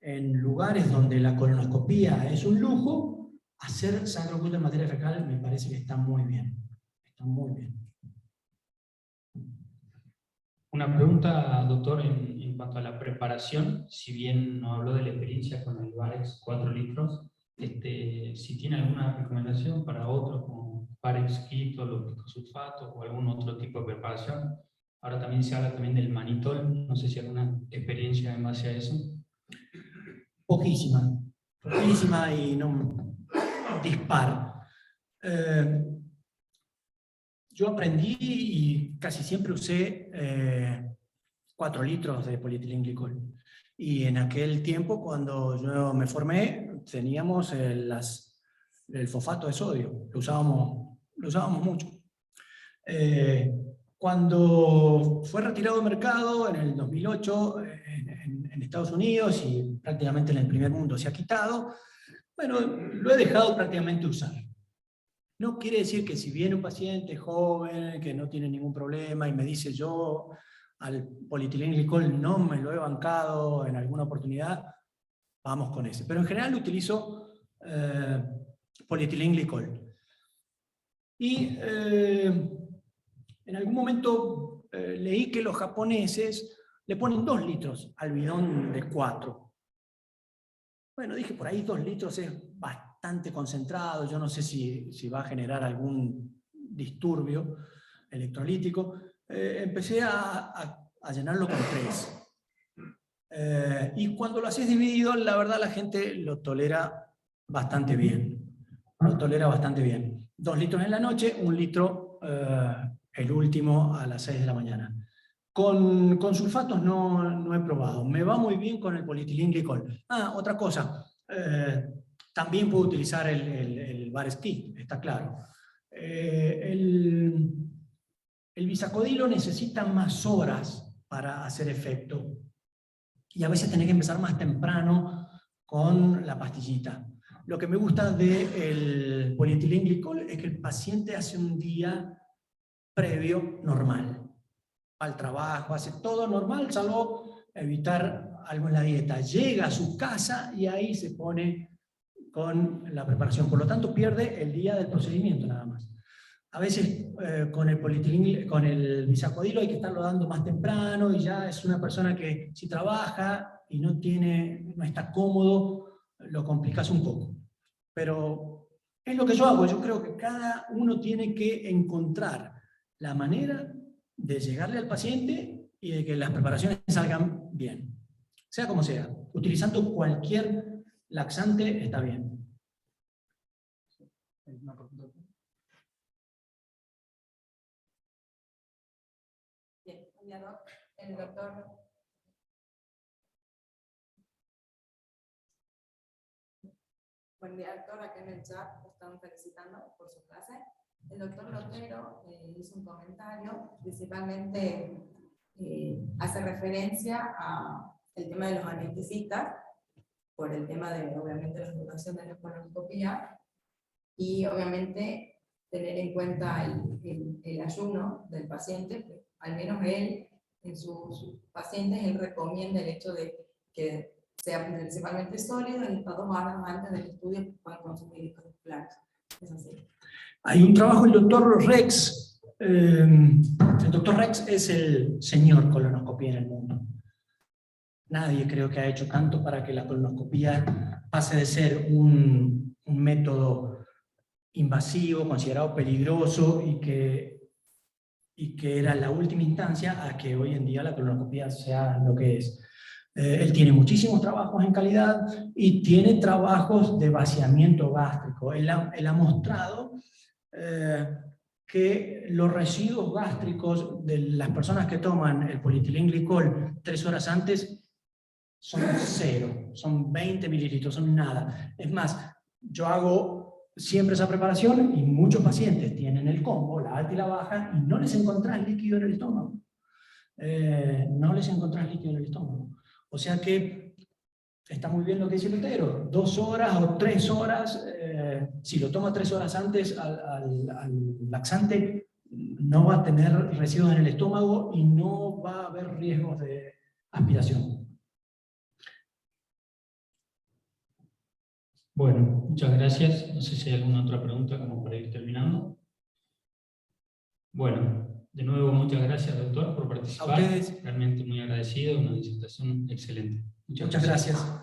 S2: en lugares donde la colonoscopía es un lujo, hacer sangre oculta en materia fecal me parece que está muy bien. Está muy bien.
S1: Una pregunta, doctor, en cuanto a la preparación, si bien no habló de la experiencia con el Varex 4 litros, si tiene alguna recomendación para otros como Varex Kit o los picosulfatos o algún otro tipo de preparación. Ahora también se habla también del manitol, no sé si hay alguna experiencia en base a eso.
S2: Poquísima y no dispar. Yo aprendí y casi siempre usé 4 litros de polietilenglicol. Y en aquel tiempo, cuando yo me formé, teníamos el fosfato de sodio, lo usábamos mucho. Cuando fue retirado del mercado en el 2008 en Estados Unidos, y prácticamente en el primer mundo se ha quitado, bueno, lo he dejado prácticamente usar. No quiere decir que si viene un paciente joven que no tiene ningún problema y me dice yo al polietilenglicol no me lo he bancado en alguna oportunidad, vamos con ese. Pero en general utilizo polietilenglicol. Y en algún momento leí que los japoneses le ponen 2 litros al bidón de 4. Bueno, dije, por ahí 2 litros es bastante concentrado, yo no sé si va a generar algún disturbio electrolítico. Empecé a llenarlo con 3. Y cuando lo haces dividido, la verdad la gente lo tolera bastante bien. Lo tolera bastante bien. 2 litros en la noche, 1 litro el último a las 6 de la mañana. Con sulfatos no he probado. Me va muy bien con el polietilenglicol. Otra cosa. También puedo utilizar el Bar-Ski, está claro. El bisacodilo necesita más horas para hacer efecto. Y a veces tenés que empezar más temprano con la pastillita. Lo que me gusta del polietilenglicol es que el paciente hace un día previo normal. Al trabajo, hace todo normal, salvo evitar algo en la dieta. Llega a su casa y ahí se pone con la preparación. Por lo tanto, pierde el día del procedimiento nada más. A veces con el bisacodilo hay que estarlo dando más temprano y ya es una persona que si trabaja y no está cómodo, lo complicas un poco. Pero es lo que yo hago. Yo creo que cada uno tiene que encontrar la manera de llegarle al paciente y de que las preparaciones salgan bien. Sea como sea, utilizando cualquier laxante está bien.
S5: Bien, el doctor buen día, doctor, acá en el chat lo están felicitando por su clase. El doctor Lotero hizo un comentario, principalmente hace referencia al tema de los anestesistas, por el tema de, obviamente, la duración de la colonoscopía, y obviamente tener en cuenta el ayuno del paciente. Al menos él, en sus pacientes, él recomienda el hecho de que sea principalmente sólido y hasta 2 horas antes del estudio puedan consumir líquidos claros. Es así.
S2: Hay un trabajo del doctor Rex. El doctor Rex es el señor colonoscopía en el mundo. Nadie creo que ha hecho tanto para que la colonoscopía pase de ser un método invasivo, considerado peligroso y que era la última instancia, a que hoy en día la colonoscopía sea lo que es. Él tiene muchísimos trabajos en calidad y tiene trabajos de vaciamiento gástrico. Él ha mostrado que los residuos gástricos de las personas que toman el polietilenglicol 3 horas antes son 0, son 20 mililitros, son nada. Es más, yo hago siempre esa preparación y muchos pacientes tienen el combo, la alta y la baja, y no les encontrás líquido en el estómago. No les encontrás líquido en el estómago. O sea que está muy bien lo que dice Lotero, 2 horas o 3 horas, si lo toma 3 horas antes al laxante, no va a tener residuos en el estómago y no va a haber riesgos de aspiración.
S1: Bueno, muchas gracias. No sé si hay alguna otra pregunta como para ir terminando. Bueno, de nuevo muchas gracias, doctor, por participar.
S2: A ustedes.
S1: Realmente muy agradecido, una disertación excelente.
S2: Muchas gracias.